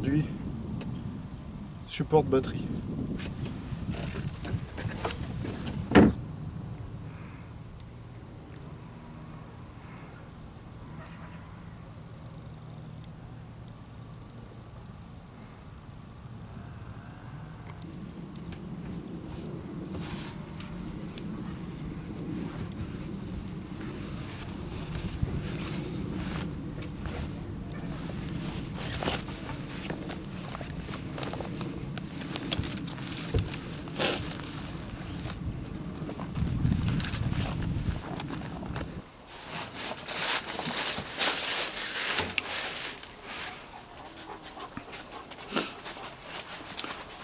aujourd'hui, support de batterie.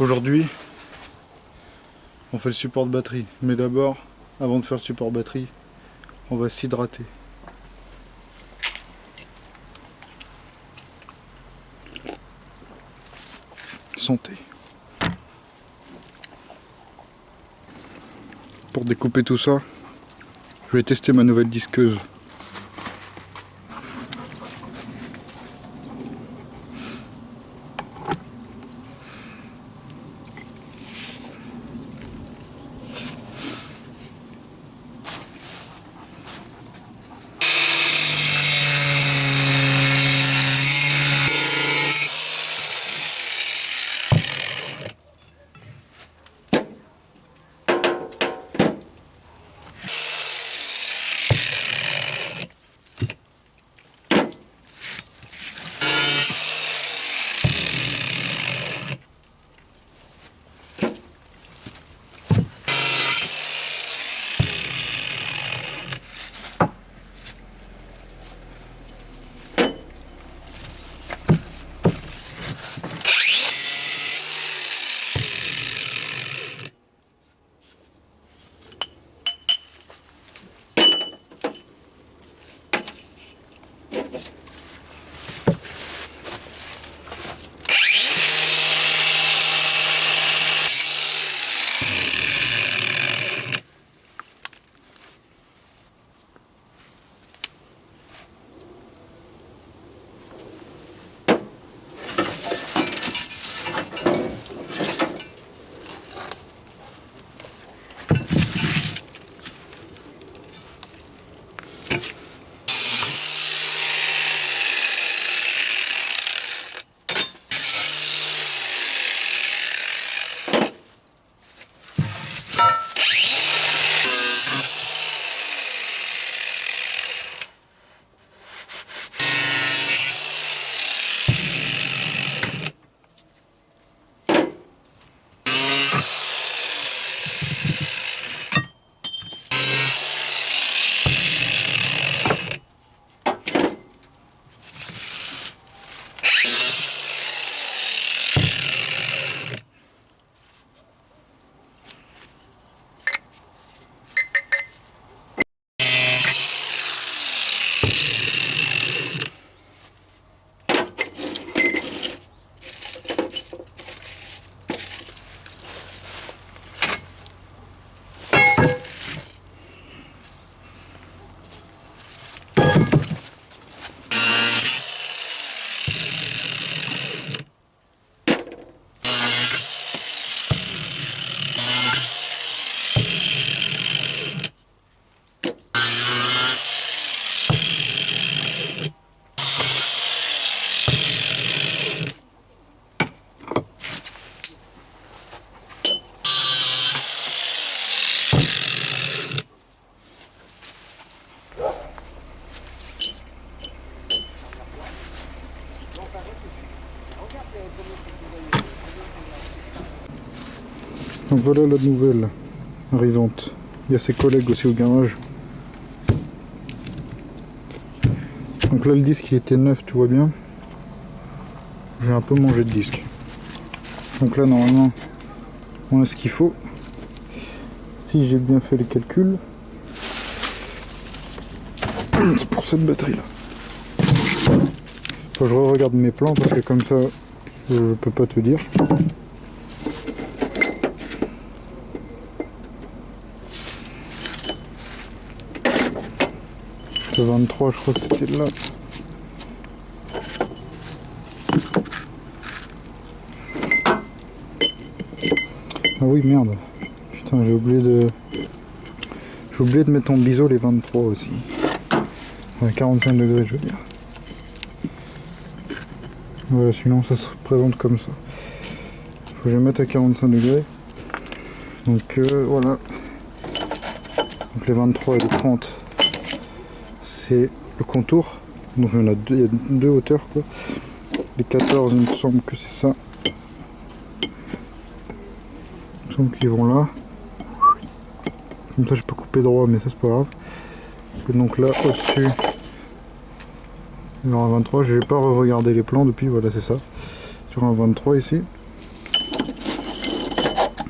Aujourd'hui, on fait le support de batterie. Mais d'abord, avant de faire le support batterie, on va s'hydrater. Santé. Pour découper tout ça, je vais tester ma nouvelle disqueuse. Donc voilà la nouvelle arrivante. Il y a ses collègues aussi au garage. Donc là le disque il était neuf, tu vois bien. J'ai un peu mangé de disque. Donc là normalement on a ce qu'il faut. Si j'ai bien fait les calculs. C'est pour cette batterie là. Faut que je regarde mes plans parce que comme ça je peux pas te dire. Le 23 je crois que c'était là. Ah oui, merde. Putain, j'ai oublié de mettre en biseau les 23 aussi. Ouais, 45 degrés, je veux dire. Voilà, sinon ça se présente comme ça. Faut que je mette à 45 degrés. Donc voilà. Donc les 23 et les 30, c'est le contour. Donc il y a deux hauteurs quoi. Les 14, il me semble que c'est ça. Il me semble qu'ils vont là. Comme ça je peux couper droit, mais ça c'est pas grave. Et donc là au-dessus, il y aura un 23. Je n'ai pas regardé les plans depuis, voilà c'est ça. Sur un 23 ici.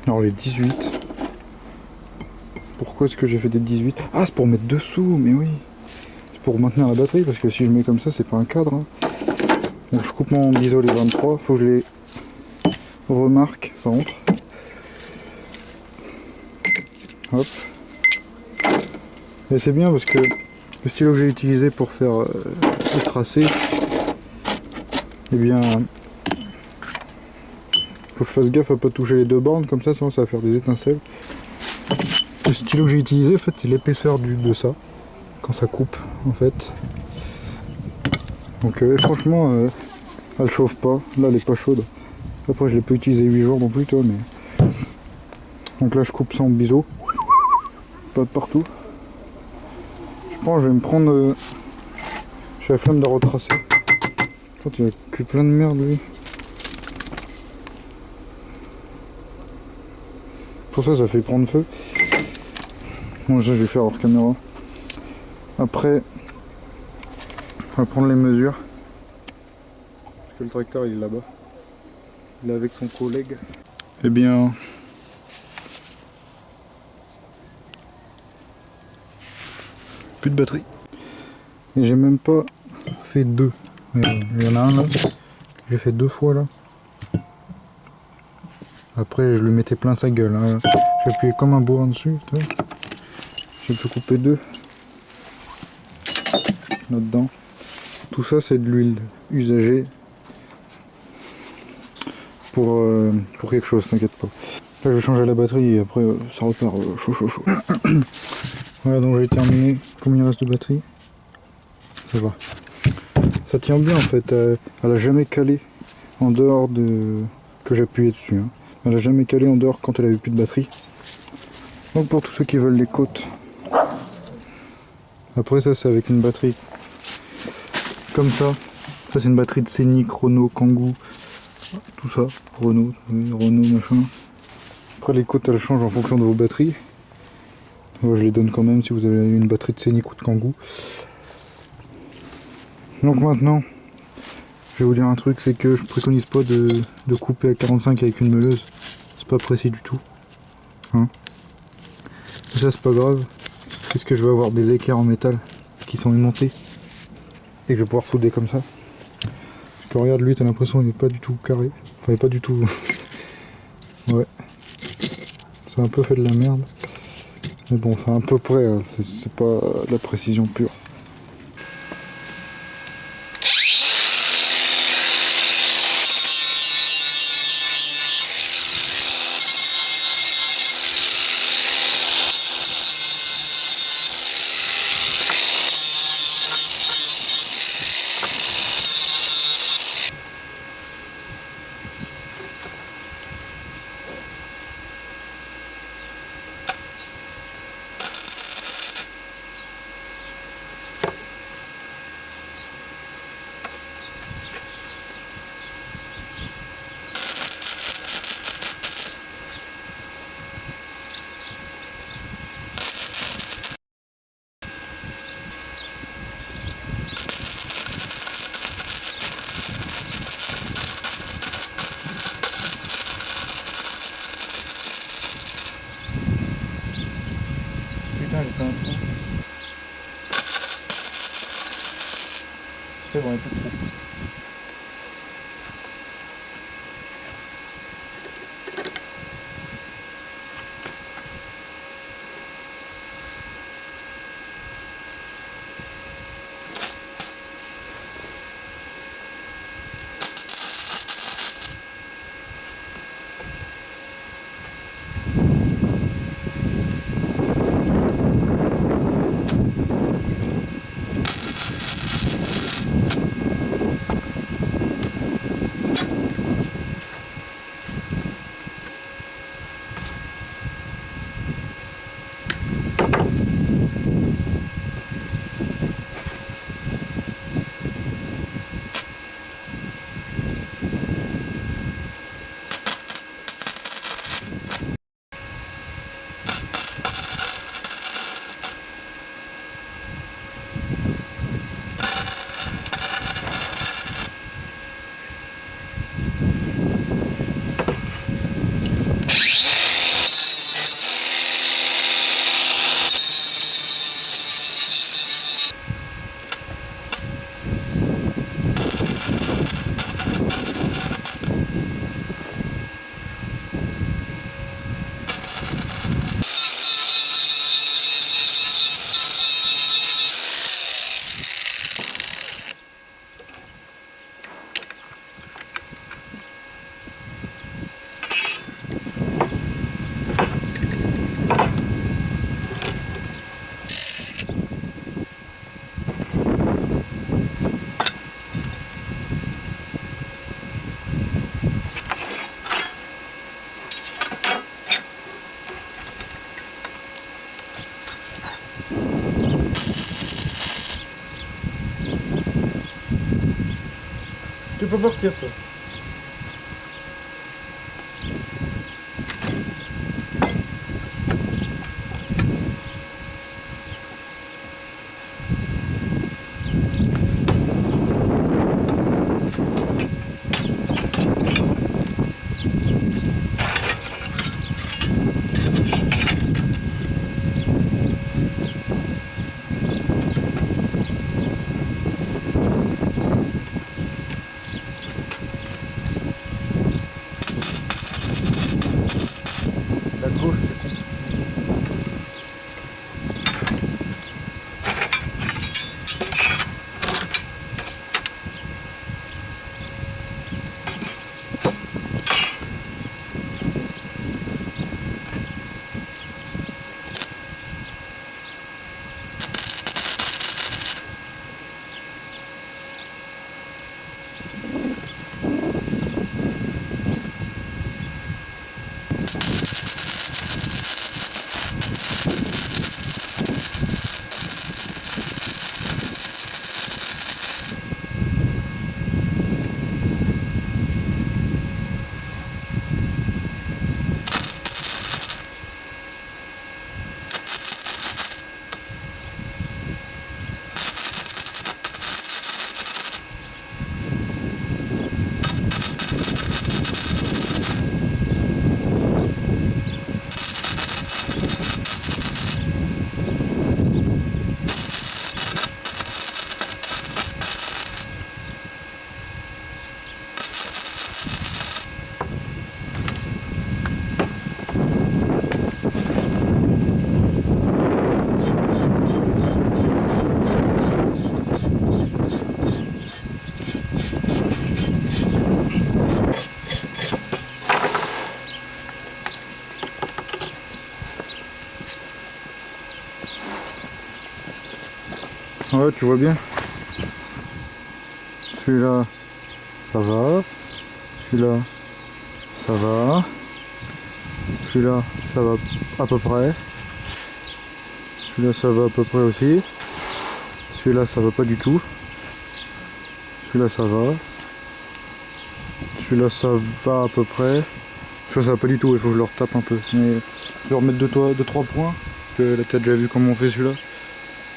Alors les 18. Pourquoi est-ce que j'ai fait des 18? Ah, c'est pour mettre dessous, mais oui. C'est pour maintenir la batterie, parce que si je mets comme ça, c'est pas un cadre. Hein. Donc je coupe mon biseau les 23, faut que je les remarque, par contre. Hop. Et c'est bien parce que le stylo que j'ai utilisé pour faire le tracé, eh bien, faut que je fasse gaffe à pas toucher les deux bornes, comme ça, sinon ça va faire des étincelles. Le stylo que j'ai utilisé, en fait, c'est l'épaisseur de ça, quand ça coupe, en fait. Donc franchement, elle chauffe pas. Là, elle est pas chaude. Après, je l'ai pas utilisé 8 jours non plus, toi, mais... Donc là, je coupe sans biseau. Pas de partout. Je pense que je vais me prendre... J'ai la flemme de retracer. Oh, il a que plein de merde, lui. Pour ça, ça fait prendre feu. Bon, déjà, je vais faire hors caméra. Après, on va prendre les mesures. Parce que le tracteur, il est là-bas. Il est avec son collègue. Eh bien... Plus de batterie. Et j'ai même pas fait deux. Il y en a un là. J'ai fait 2 fois là. Après je lui mettais plein sa gueule. Hein. J'ai appuyé comme un bourrin dessus. J'ai pu couper 2. Là-dedans. Tout ça c'est de l'huile usagée. Pour quelque chose, t'inquiète pas. Là je vais changer la batterie et après ça repart chaud. Voilà, donc j'ai terminé. Combien il reste de batterie? Ça va. Ça tient bien en fait. Elle a jamais calé en dehors de... que j'appuyais dessus. Hein. Elle a jamais calé en dehors quand elle avait plus de batterie. Donc pour tous ceux qui veulent les côtes. Après ça c'est avec une batterie comme ça. Ça c'est une batterie de Scénic, Renault, Kangoo. Tout ça. Renault machin. Après les côtes elles changent en fonction de vos batteries. Moi je les donne quand même si vous avez une batterie de Scénic ou de Kangoo. Donc maintenant, je vais vous dire un truc, c'est que je préconise pas de couper à 45 avec une meuleuse. C'est pas précis du tout. Hein. Et ça c'est pas grave, puisque que je vais avoir des équerres en métal qui sont aimantés. Et que je vais pouvoir souder comme ça. Parce que regarde lui, t'as l'impression qu'il n'est pas du tout carré. Enfin il est pas du tout... ouais. C'est un peu fait de la merde. Mais bon, c'est à peu près, hein. C'est pas de la précision pure. Putain, j'ai fait un trou. C'est bon, il y a plus de trou. Tu peux partir toi. La gauche c'est compliqué. Ouais, tu vois bien. Celui-là, ça va. Celui-là, ça va. Celui-là, ça va à peu près. Celui-là, ça va à peu près aussi. Celui-là, ça va pas du tout. Celui-là, ça va. Celui-là, ça va à peu près. Celui-là, ça va pas du tout. Il faut que je le retape un peu. Mais je vais remettre 2-3 points. Que là, t'as déjà vu comment on fait celui-là.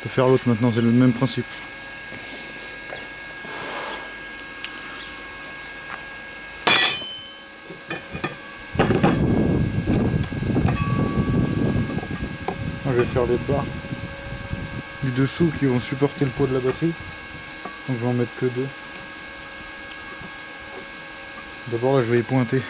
Je vais faire l'autre maintenant. C'est le même principe. Je vais faire les barres du dessous qui vont supporter le poids de la batterie. Donc je vais en mettre que 2. D'abord là je vais y pointer.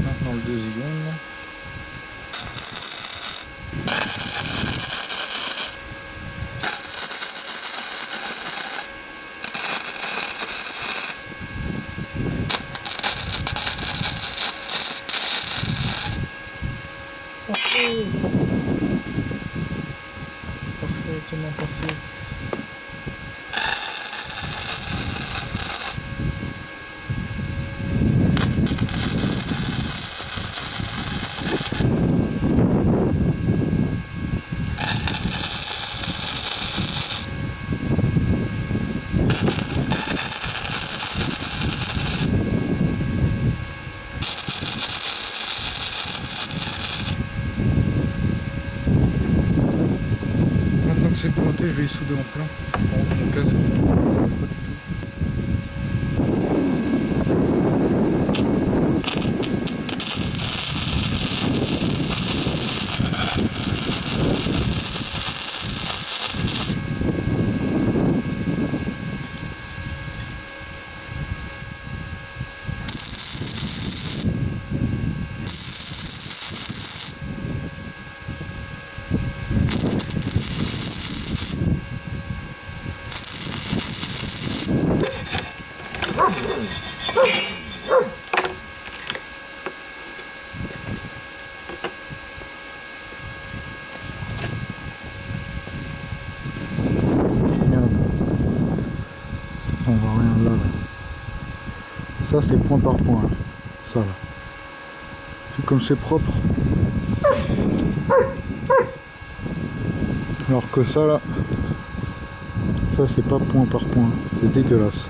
Maintenant le deuxième. Parfait. Parfait, comment parfait. Maintenant que c'est pointé, je vais y souder en plein. Mon casque. on voit rien là. Ça c'est point par point. Ça là. Comme c'est propre. Alors que ça là, ça c'est pas point par point. C'est dégueulasse.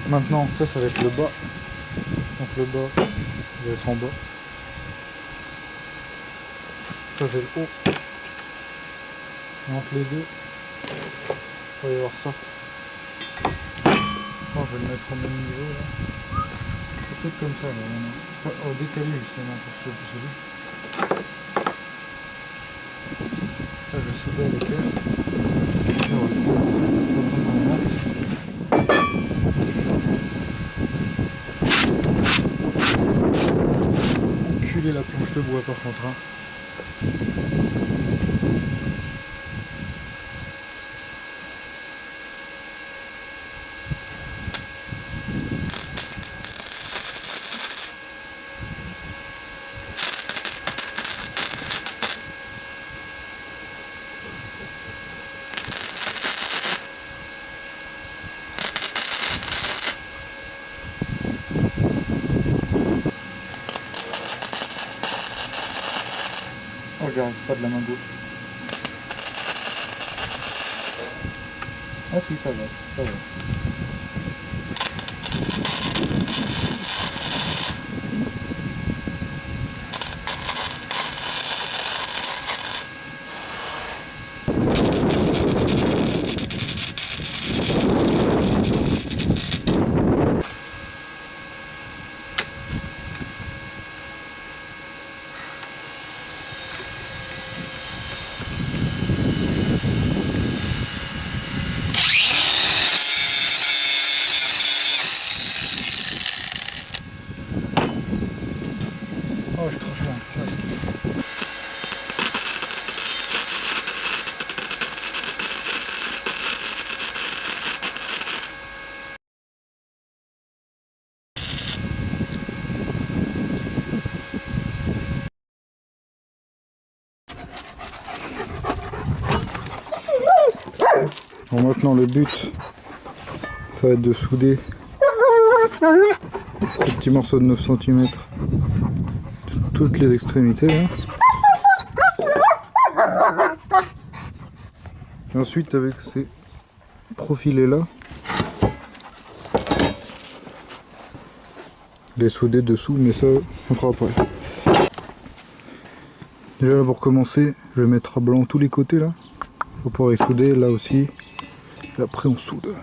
Maintenant ça va être le bas. Donc le bas va être en bas. Ça c'est le haut. Et entre les deux, il va y avoir ça. Oh, je vais le mettre au même niveau là. Peut-être comme ça là. Au décalé justement pour celui. Ça je vais souder avec elle. Enculer la planche de bois par contre. Hein. Oh, j'y arrive pas de la main gauche. Ah si, ça va, ça va. Oh, je crache un casque. Bon, maintenant le but, ça va être de souder ce petit morceau de 9 cm toutes les extrémités là. Et ensuite avec ces profilés là, les souder dessous, mais ça on fera après. Déjà là pour commencer, je vais mettre à blanc tous les côtés là, pour pouvoir y souder là aussi, et après on soude.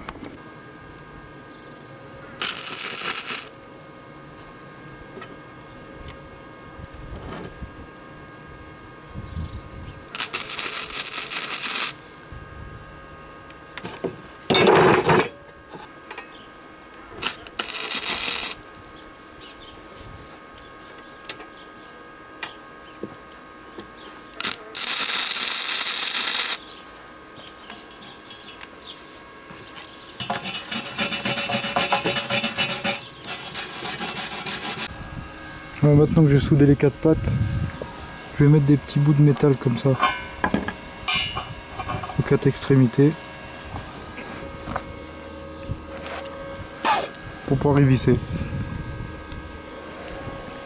Maintenant que j'ai soudé les 4 pattes, je vais mettre des petits bouts de métal comme ça aux 4 extrémités pour pouvoir y visser.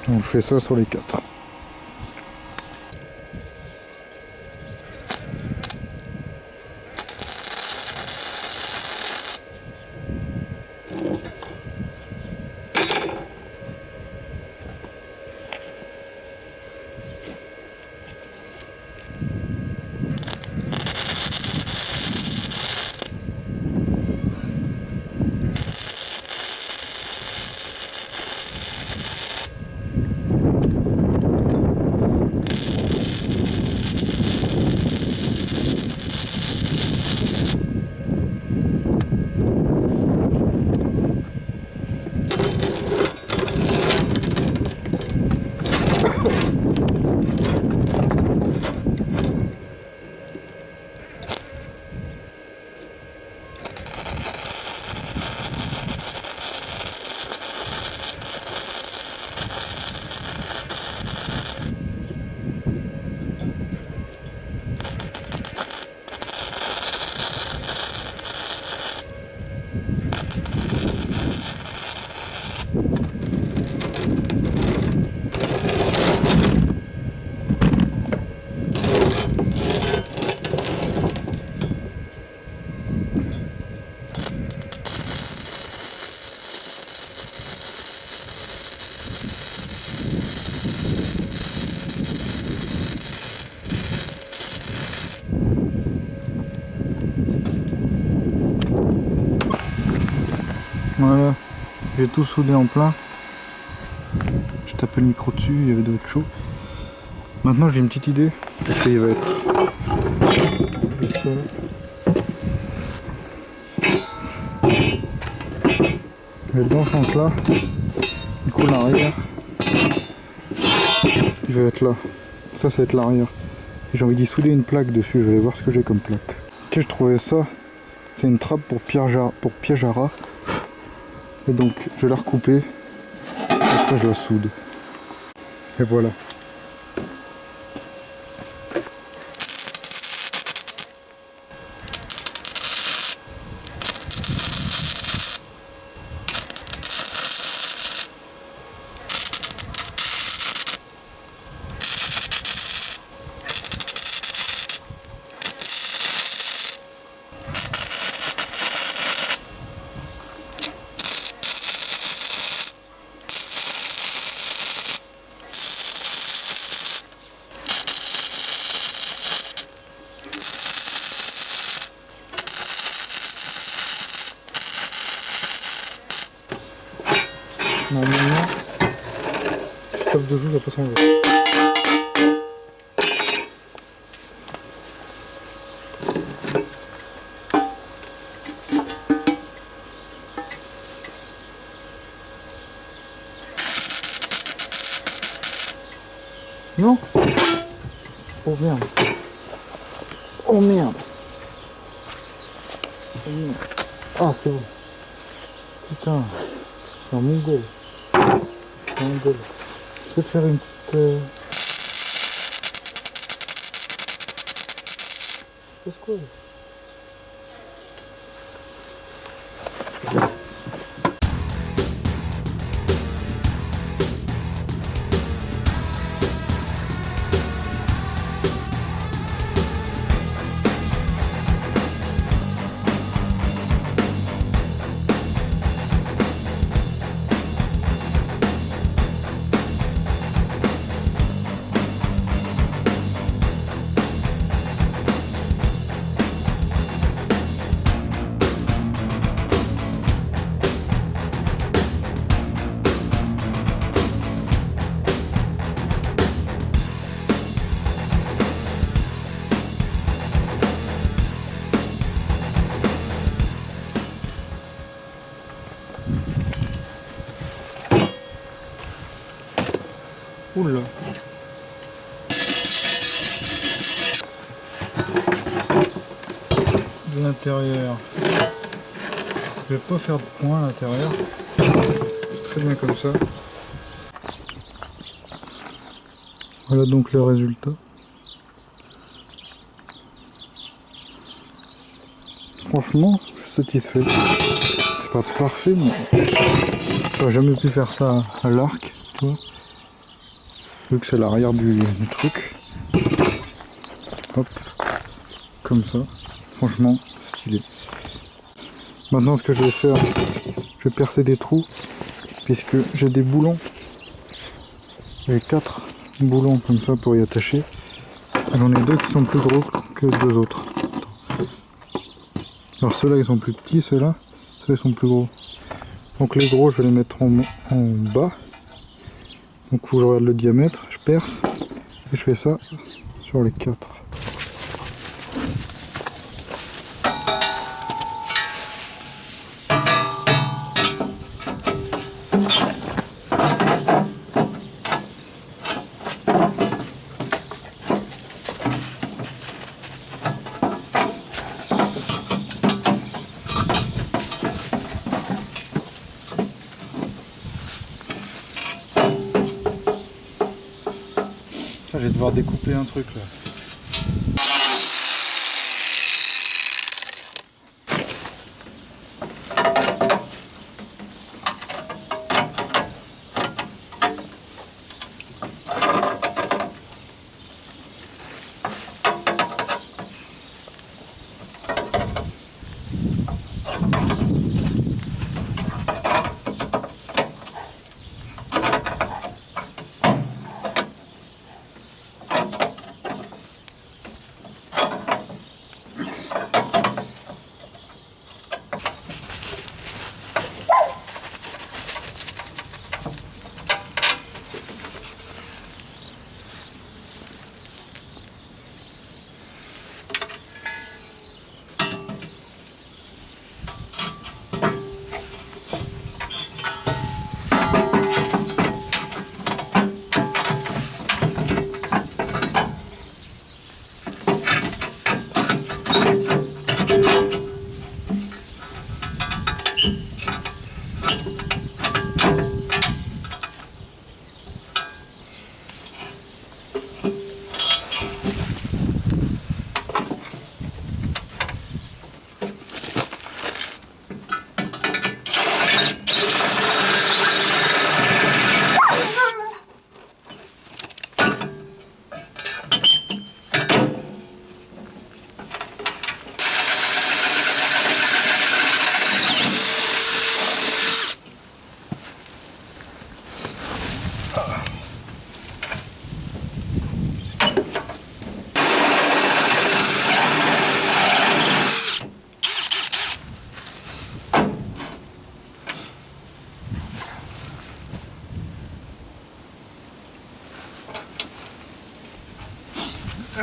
Donc je fais ça sur les 4. Voilà, j'ai tout soudé en plein. Je tapais le micro dessus, il y avait de l'autre chaud. Maintenant j'ai une petite idée. Est-ce qu'il va être ça il va être dans ce sens là. Du coup l'arrière, il va être là. Ça va être l'arrière. J'ai envie d'y souder une plaque dessus, je vais voir ce que j'ai comme plaque. Ok, je trouvais ça. C'est une trappe pour piège à rat. Et donc je vais la recouper. Et après je la soude. Et voilà. Normalement, je tape dessous, ça peut s'enlever. Non. Oh merde. Oh merde. Oh merde. Ah c'est bon. Putain. C'est un mongol. C'est un mongol. Je vais te faire une petite... C'est quoi? Oula. De l'intérieur. Je vais pas faire de point à l'intérieur. C'est très bien comme ça. Voilà donc le résultat. Franchement, je suis satisfait. C'est pas parfait, mais j'aurais jamais pu faire ça à l'arc, tu vois. Vu que c'est l'arrière du truc. Hop, comme ça. Franchement, stylé. Maintenant, ce que je vais faire, je vais percer des trous, puisque j'ai des boulons. J'ai 4 boulons comme ça pour y attacher. J'en ai 2 qui sont plus gros que 2 autres. Alors ceux-là, ils sont plus petits, ceux-là ils sont plus gros. Donc les gros, je vais les mettre en bas. Donc il faut que je regarde le diamètre, je perce et je fais ça sur les 4. Je vais devoir découper un truc là.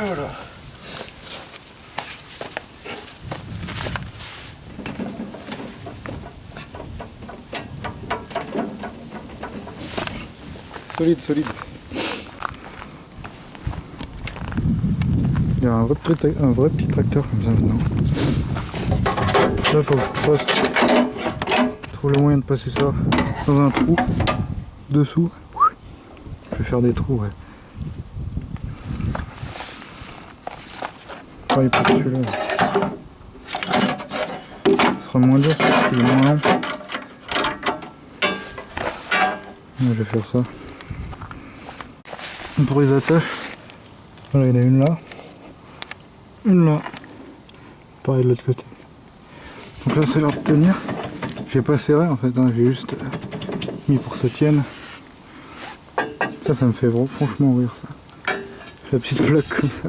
Et voilà. Solide, solide. Il y a un vrai petit tracteur comme ça maintenant. Là, il faut que je trouve le moyen de passer ça dans un trou dessous. Je vais faire des trous, ouais. Pareil pour celui-là. Ce sera moins dur parce qu'il est moins long. Je vais faire ça. Pour les attaches, voilà, il y en a une là, une là, pareil de l'autre côté. Donc là c'est l'heure de tenir. J'ai pas serré en fait, hein, j'ai juste mis pour que ça tienne. Ça me fait franchement rire ça. La petite plaque comme ça.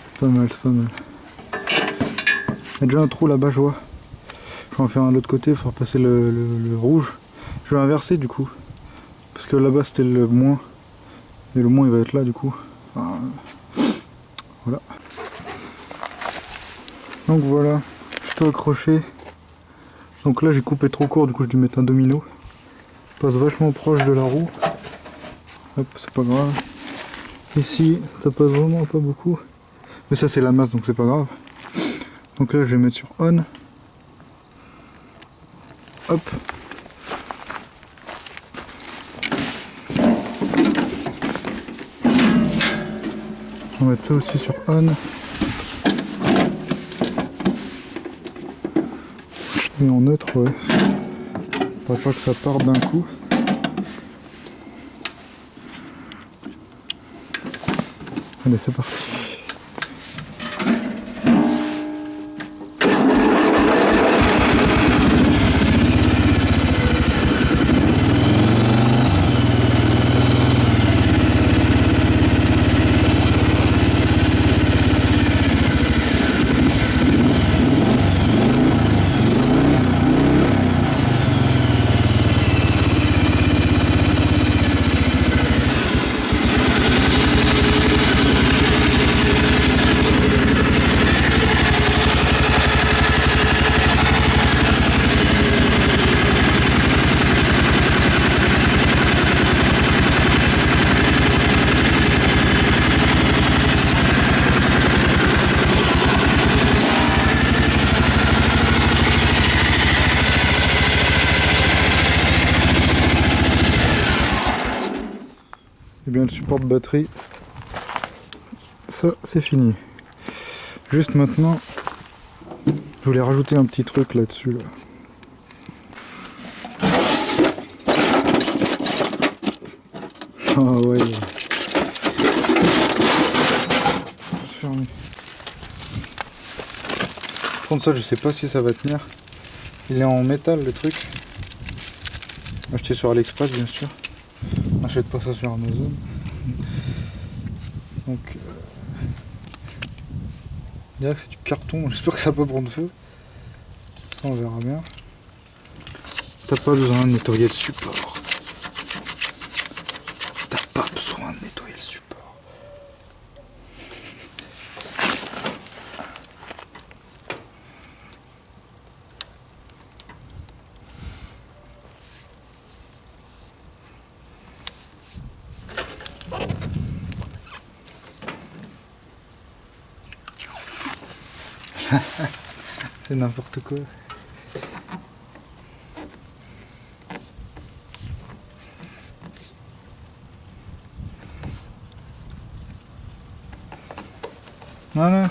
C'est pas mal, c'est pas mal. Il y a déjà un trou là-bas, je vois. Je vais en faire un de l'autre côté pour passer le rouge. Je vais inverser du coup. Parce que là-bas c'était le moins. Et le moins il va être là du coup. Enfin, voilà. Donc voilà, je peux accrocher. Donc là j'ai coupé trop court, du coup je dû mettre un domino. Il passe vachement proche de la roue. Hop, c'est pas grave. Ici ça passe vraiment pas beaucoup. Mais ça c'est la masse donc c'est pas grave. Donc là je vais mettre sur on. Hop. On va mettre ça aussi sur on. Et en neutre, ouais. Faut pas que ça parte d'un coup. Allez, c'est parti. Et bien le support de batterie, ça c'est fini. Juste maintenant, je voulais rajouter un petit truc là-dessus. Là. Ah ouais. Fermé. Par contre ça je sais pas si ça va tenir. Il est en métal le truc. Acheté sur AliExpress bien sûr. N'achète pas ça sur Amazon. Donc il dirait que c'est du carton, j'espère que ça va pas prendre feu. Ça on verra bien. T'as pas besoin de nettoyer le support. T'as pas besoin de nettoyer le support. C'est n'importe quoi. Voilà.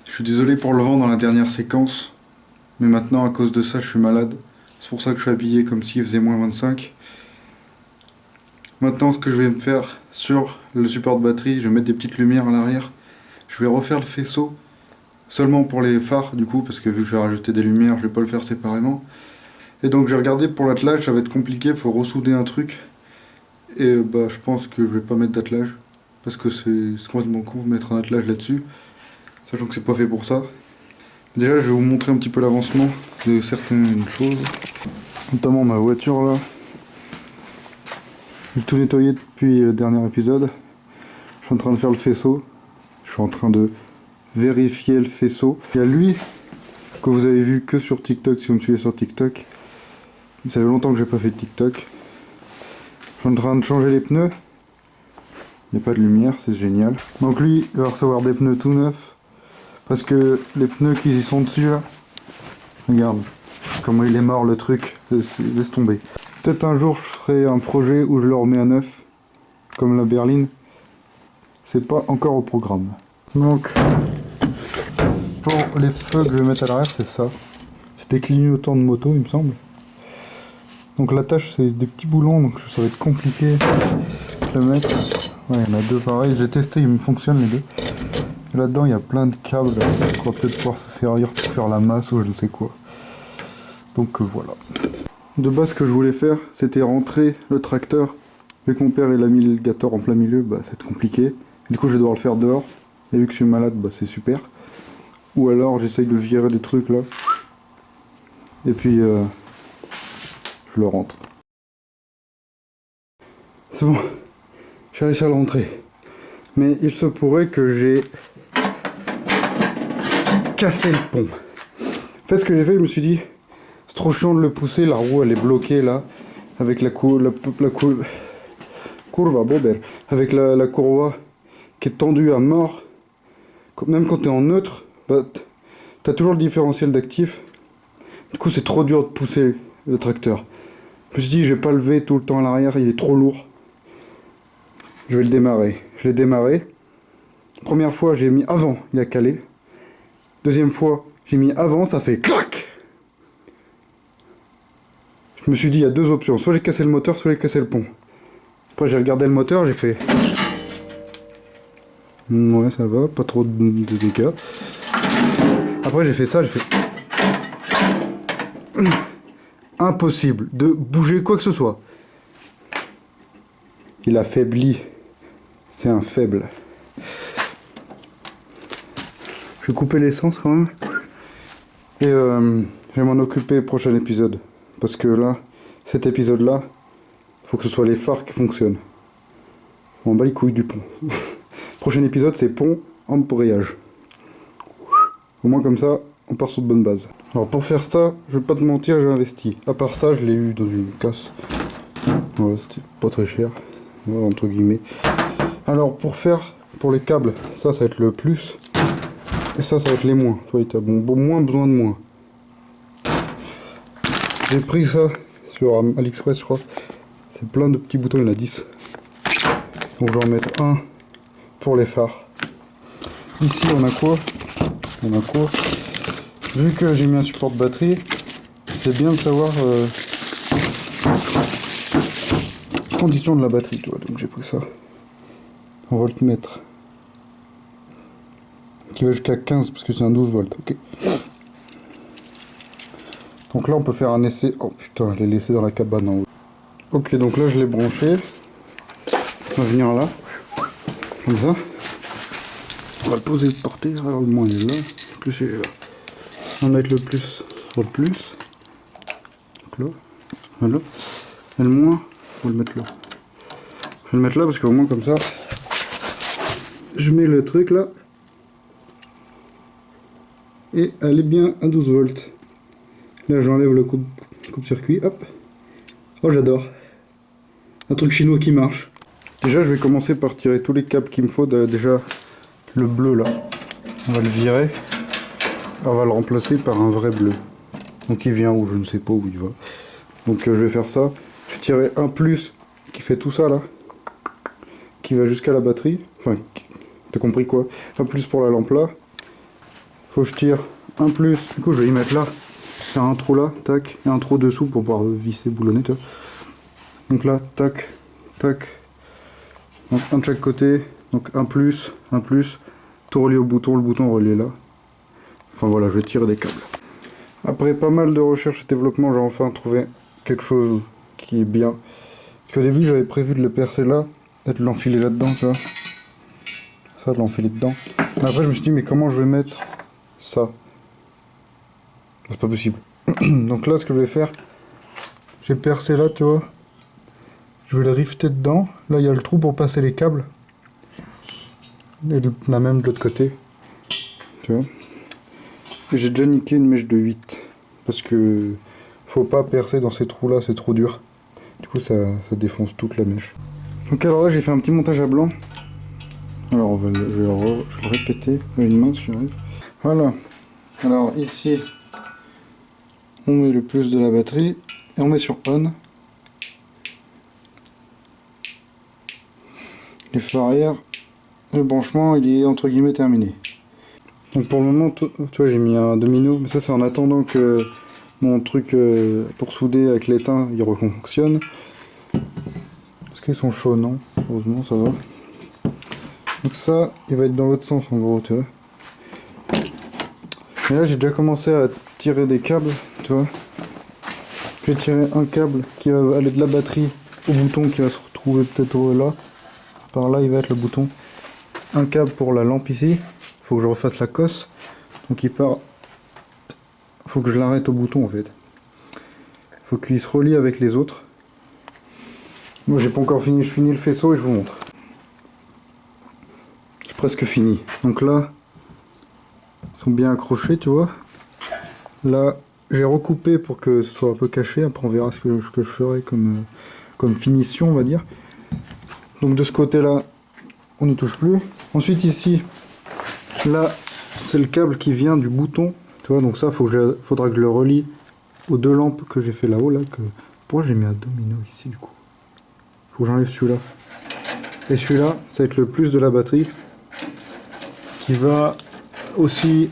Je suis désolé pour le vent dans la dernière séquence, mais maintenant à cause de ça je suis malade. C'est pour ça que je suis habillé comme s'il faisait moins 25. Maintenant ce que je vais me faire sur le support de batterie, je vais mettre des petites lumières à l'arrière. Je vais refaire le faisceau, seulement pour les phares du coup, parce que vu que je vais rajouter des lumières, je vais pas le faire séparément. Et donc j'ai regardé pour l'attelage, ça va être compliqué, il faut ressouder un truc. Et bah je pense que je vais pas mettre d'attelage, parce que c'est complètement con de mettre un attelage là-dessus. Sachant que c'est pas fait pour ça. Déjà, je vais vous montrer un petit peu l'avancement de certaines choses. Notamment ma voiture là. J'ai tout nettoyé depuis le dernier épisode. Je suis en train de faire le faisceau. Je suis en train de vérifier le faisceau. Il y a lui, que vous avez vu que sur TikTok si vous me suivez sur TikTok. Ça fait longtemps que j'ai pas fait de TikTok. Je suis en train de changer les pneus. Il n'y a pas de lumière, c'est génial. Donc lui, il va recevoir des pneus tout neufs. Parce que les pneus qui y sont dessus là, regarde comment il est mort le truc, laisse tomber. Peut-être un jour je ferai un projet où je le remets à neuf, comme la berline. C'est pas encore au programme. Donc, pour les feux que je vais mettre à l'arrière, c'est ça. C'est des clignotants de moto, il me semble. Donc la tâche, c'est des petits boulons, donc ça va être compliqué de le mettre. Ouais, il y en a deux pareils, j'ai testé, ils me fonctionnent les deux. Là-dedans, il y a plein de câbles qu'on va peut-être pouvoir se servir pour faire la masse ou je ne sais quoi. Donc voilà. De base, ce que je voulais faire, c'était rentrer le tracteur. Vu que mon père il a mis le Gator en plein milieu, bah c'est compliqué. Du coup, je vais devoir le faire dehors. Et vu que je suis malade, bah c'est super. Ou alors, j'essaye de virer des trucs là. Et puis, je le rentre. C'est bon. J'ai réussi à le rentrer. Mais il se pourrait que j'ai cassé le pont. En fait, ce que j'ai fait, je me suis dit, c'est trop chiant de le pousser, la roue elle est bloquée là, avec la courbe, avec la courroie qui est tendue à mort. Même quand tu es en neutre, bah, tu as toujours le différentiel d'actif. Du coup, c'est trop dur de pousser le tracteur. Je me suis dit, je vais pas lever tout le temps à l'arrière, il est trop lourd. Je vais le démarrer. Je l'ai démarré. Première fois, j'ai mis avant, il a calé. Deuxième fois, j'ai mis avant, ça fait clac. Je me suis dit, il y a deux options. Soit j'ai cassé le moteur, soit j'ai cassé le pont. Après, j'ai regardé le moteur, j'ai fait... Ouais, ça va, pas trop de dégâts. Après, j'ai fait ça, j'ai fait... Impossible de bouger quoi que ce soit. Il a faibli. C'est un faible. Je vais couper l'essence quand même. Et je vais m'en occuper prochain épisode. Parce que là, cet épisode là, faut que ce soit les phares qui fonctionnent. On bat les couilles du pont. Prochain épisode, c'est pont, embrayage. Au moins comme ça, on part sur de bonnes bases. Alors pour faire ça, je vais pas te mentir, j'ai investi. À part ça, je l'ai eu dans une casse. Voilà, c'était pas très cher. Voilà, entre guillemets. Alors pour les câbles, ça va être le plus. Et ça va être les moins. Tu vois, t'as moins besoin de moins. J'ai pris ça sur AliExpress, je crois. C'est plein de petits boutons, il y en a 10. Donc je vais en mettre un pour les phares. Ici on a quoi? Vu que j'ai mis un support de batterie, c'est bien de savoir condition de la batterie, tu vois. Donc j'ai pris ça en voltmètre qui va jusqu'à 15 parce que c'est un 12 volts. Ok. Donc là on peut faire un essai. Oh putain, je l'ai laissé dans la cabane en haut. Ok, donc là je l'ai branché. On va venir là, comme ça. On va le poser par terre. Alors le moins il est là, le plus il est là. On va mettre le plus sur le plus. Donc là, voilà. Et le moins, on va le mettre là. Je vais le mettre là parce qu'au moins comme ça, je mets le truc là. Et elle est bien à 12 volts. Là j'enlève le coupe-circuit, hop. Oh j'adore. Un truc chinois qui marche. Déjà je vais commencer par tirer tous les câbles qu'il me faut. Déjà le bleu là, on va le virer. On va le remplacer par un vrai bleu. Donc il vient où je ne sais pas où il va. Donc je vais faire ça. Je vais tirer un plus qui fait tout ça là. Qui va jusqu'à la batterie. Enfin, t'as compris quoi? Un plus pour la lampe là. Faut que je tire un plus. Du coup je vais y mettre là. Faire un trou là, tac. Et un trou dessous pour pouvoir visser, boulonner, tu vois. Donc là, tac, tac. Donc un de chaque côté. Donc un plus, tout relié au bouton, le bouton relié là. Enfin voilà, je vais tirer des câbles. Après pas mal de recherche et développement, j'ai enfin trouvé quelque chose qui est bien. Parce qu'au début, j'avais prévu de le percer là, et de l'enfiler là-dedans, tu vois. Ça, de l'enfiler dedans. Mais après, je me suis dit, mais comment je vais mettre ça? C'est pas possible. Donc là, ce que je vais faire, j'ai percé là, tu vois. Je vais le rifter dedans. Là, il y a le trou pour passer les câbles. Et la même de l'autre côté. Tu vois. Et j'ai déjà niqué une mèche de 8. Parce que faut pas percer dans ces trous là, c'est trop dur. Du coup ça défonce toute la mèche. Donc alors là j'ai fait un petit montage à blanc. Alors je vais le répéter avec une main si j'arrive. Voilà. Alors ici on met le plus de la batterie et on met sur on. Les phares arrière, le branchement il est entre guillemets terminé. Donc pour le moment, tu vois, j'ai mis un domino, mais ça c'est en attendant que mon truc pour souder avec l'étain il refonctionne. Est-ce qu'ils sont chauds? Non, heureusement ça va. Donc ça, il va être dans l'autre sens en gros, tu vois. Et là j'ai déjà commencé à tirer des câbles, tu vois. Je vais tirer un câble qui va aller de la batterie au bouton qui va se retrouver peut-être là. Par là il va être le bouton. Un câble pour la lampe ici. Faut que je refasse la cosse, donc il part. Faut que je l'arrête au bouton en fait. Faut qu'il se relie avec les autres. Moi j'ai pas encore fini, je finis le faisceau et je vous montre. J'ai presque fini. Donc là, ils sont bien accrochés, tu vois. Là, j'ai recoupé pour que ce soit un peu caché. Après on verra ce que je ferai comme finition, on va dire. Donc de ce côté-là, on n'y touche plus. Ensuite ici. Là, c'est le câble qui vient du bouton, tu vois, donc ça, faudra que je le relie aux deux lampes que j'ai fait là-haut, là, Pourquoi j'ai mis un domino ici, du coup? Faut que j'enlève celui-là. Et celui-là, ça va être le plus de la batterie, qui va aussi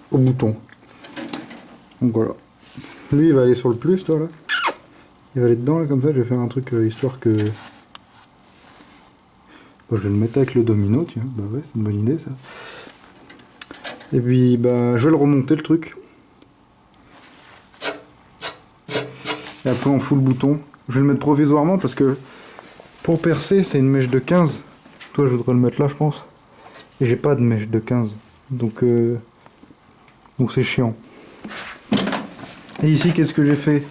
au bouton. Donc voilà. Lui, il va aller sur le plus, toi, là. Il va aller dedans, là, comme ça, je vais faire un truc, histoire que... Bon, je vais le mettre avec le domino, tiens, bah ouais, c'est une bonne idée, ça. Et puis bah je vais le remonter le truc. Et après on fout le bouton. Je vais le mettre provisoirement parce que pour percer c'est une mèche de 15. Toi je voudrais le mettre là je pense. Et j'ai pas de mèche de 15. Donc c'est chiant. Et ici qu'est-ce que j'ai fait?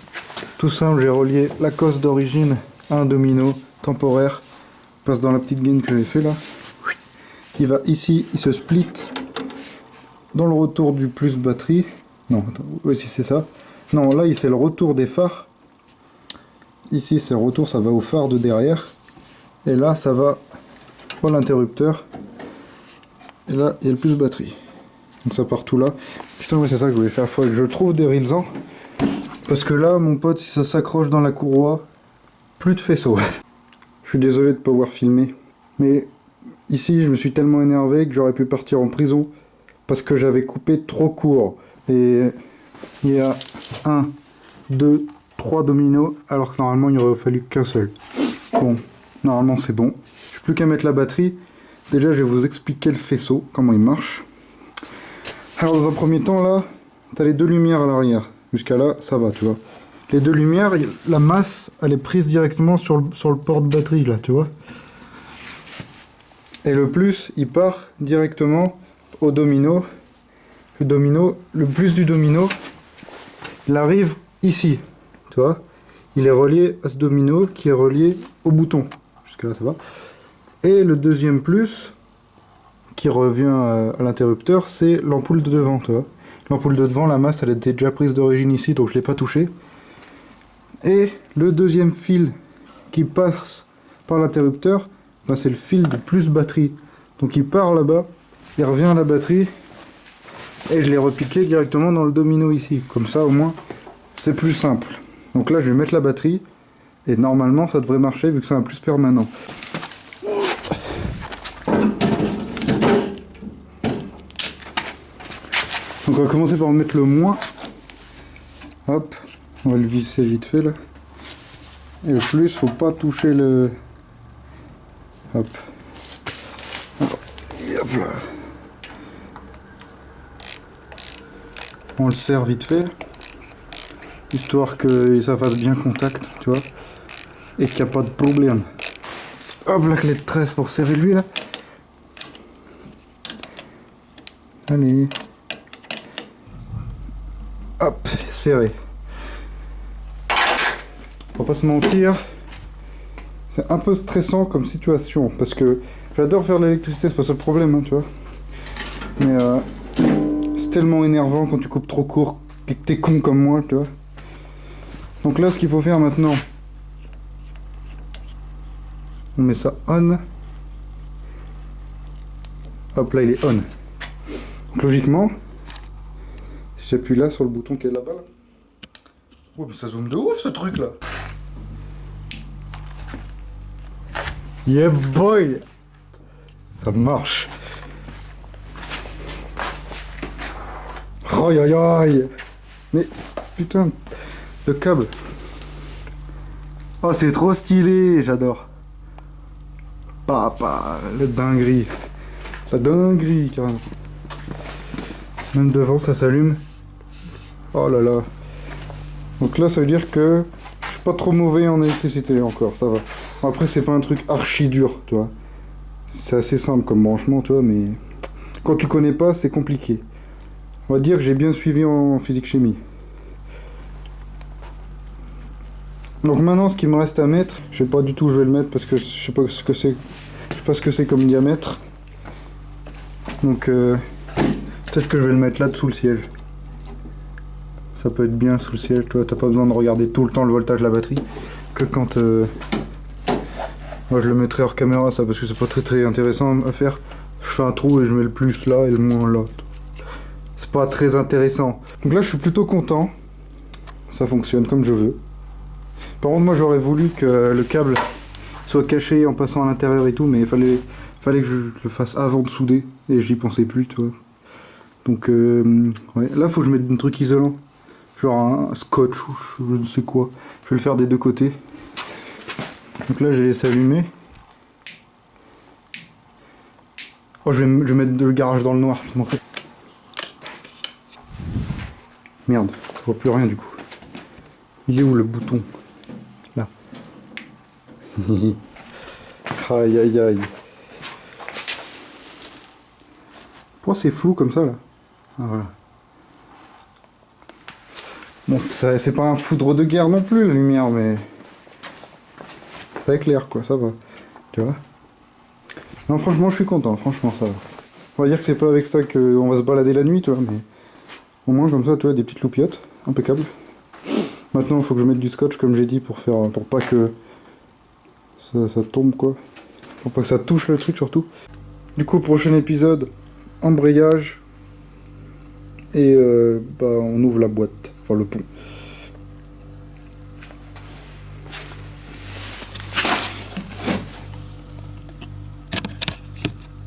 Tout simple, j'ai relié la cosse d'origine à un domino temporaire. Passe dans la petite gaine que j'ai fait là. Il va ici, il se split. Dans le retour du plus batterie, non, attends, oui, si c'est ça. Non, là, c'est le retour des phares. Ici, c'est le retour, ça va au phare de derrière. Et là, ça va à l'interrupteur. Et là, il y a le plus batterie. Donc ça part tout là. Putain, ouais, c'est ça que je voulais faire. Il faut que je trouve des rilsans. Parce que là, mon pote, si ça s'accroche dans la courroie, plus de faisceau. Je suis désolé de ne pas pouvoir filmer. Mais ici, je me suis tellement énervé que j'aurais pu partir en prison. Parce que j'avais coupé trop court. Et il y a 1, 2, 3 dominos, alors que normalement il aurait fallu qu'un seul. Bon, normalement c'est bon. J'ai plus qu'à mettre la batterie. Déjà je vais vous expliquer le faisceau, comment il marche. Alors dans un premier temps là, tu as les deux lumières à l'arrière. Jusqu'à là, ça va, tu vois. Les deux lumières, la masse, elle est prise directement sur le port de batterie là, tu vois. Et le plus, il part directement au domino. Le plus du domino, il arrive ici, tu vois. Il est relié à ce domino qui est relié au bouton. Jusque là, ça va. Et le deuxième plus, qui revient à l'interrupteur, c'est l'ampoule de devant, tu vois. L'ampoule de devant, la masse, elle était déjà prise d'origine ici, donc je l'ai pas touchée. Et le deuxième fil qui passe par l'interrupteur, ben c'est le fil de plus batterie. Donc il part là-bas, il revient à la batterie, et je l'ai repiqué directement dans le domino ici. Comme ça au moins, c'est plus simple. Donc là je vais mettre la batterie, et normalement ça devrait marcher vu que c'est un plus permanent. Donc on va commencer par mettre le moins. Hop, on va le visser vite fait là. Et le plus, faut pas toucher le... Hop. Et hop là. On le serre vite fait. Histoire que ça fasse bien contact, tu vois. Et qu'il n'y a pas de problème. Hop, la clé de 13 pour serrer lui là. Allez. Hop, serré. On va pas se mentir, c'est un peu stressant comme situation, parce que j'adore faire de l'électricité, c'est pas ça le problème, hein, tu vois. Mais c'est tellement énervant quand tu coupes trop court, et que t'es con comme moi, tu vois. Donc là, ce qu'il faut faire maintenant, on met ça on. Hop, là il est on. Donc logiquement, si j'appuie là sur le bouton qui est là-bas, là. Oh, mais ça zoome de ouf ce truc là. Yeah boy! Ça marche. Aïe aïe aïe! Mais putain, le câble. Oh, c'est trop stylé, j'adore. Papa, la dinguerie. La dinguerie, carrément. Même devant, ça s'allume. Oh là là. Donc là, ça veut dire que je suis pas trop mauvais en électricité encore, ça va. Après, c'est pas un truc archi dur, tu vois. C'est assez simple comme branchement, tu vois, mais quand tu connais pas, c'est compliqué. On va dire que j'ai bien suivi en physique-chimie. Donc maintenant, ce qu'il me reste à mettre, je sais pas du tout où je vais le mettre parce que je sais pas ce que c'est. Je sais pas ce que c'est comme diamètre. Donc peut-être que je vais le mettre là dessous le siège. Ça peut être bien sous le siège, tu vois, t'as pas besoin de regarder tout le temps le voltage de la batterie. Que quand... Moi je le mettrai hors caméra ça parce que c'est pas très intéressant à faire. Je fais un trou et je mets le plus là et le moins là. C'est pas très intéressant. Donc là je suis plutôt content. Ça fonctionne comme je veux. Par contre moi j'aurais voulu que le câble soit caché en passant à l'intérieur et tout, mais il fallait que je le fasse avant de souder. Et j'y pensais plus, tu vois. Donc ouais. Là faut que je mette un truc isolant. Genre un scotch ou je ne sais quoi. Je vais le faire des deux côtés. Donc là, j'ai laissé allumer. Oh, je vais mettre le garage dans le noir. Merde, je vois plus rien du coup. Il est où le bouton? Là. Aïe aïe aïe. Pourquoi c'est flou comme ça là? Ah voilà. Bon, c'est pas un foudre de guerre non plus la lumière, mais... ça éclaire quoi, ça va. Tu vois? Non, franchement, je suis content, franchement, ça va. On va dire que c'est pas avec ça qu'on va se balader la nuit, tu vois, mais... au moins, comme ça, tu vois, des petites loupiottes, impeccable. Maintenant, il faut que je mette du scotch, comme j'ai dit, pour pas que ça tombe, quoi. Pour pas que ça touche le truc, surtout. Du coup, prochain épisode, embrayage. Et, on ouvre la boîte, enfin le pont.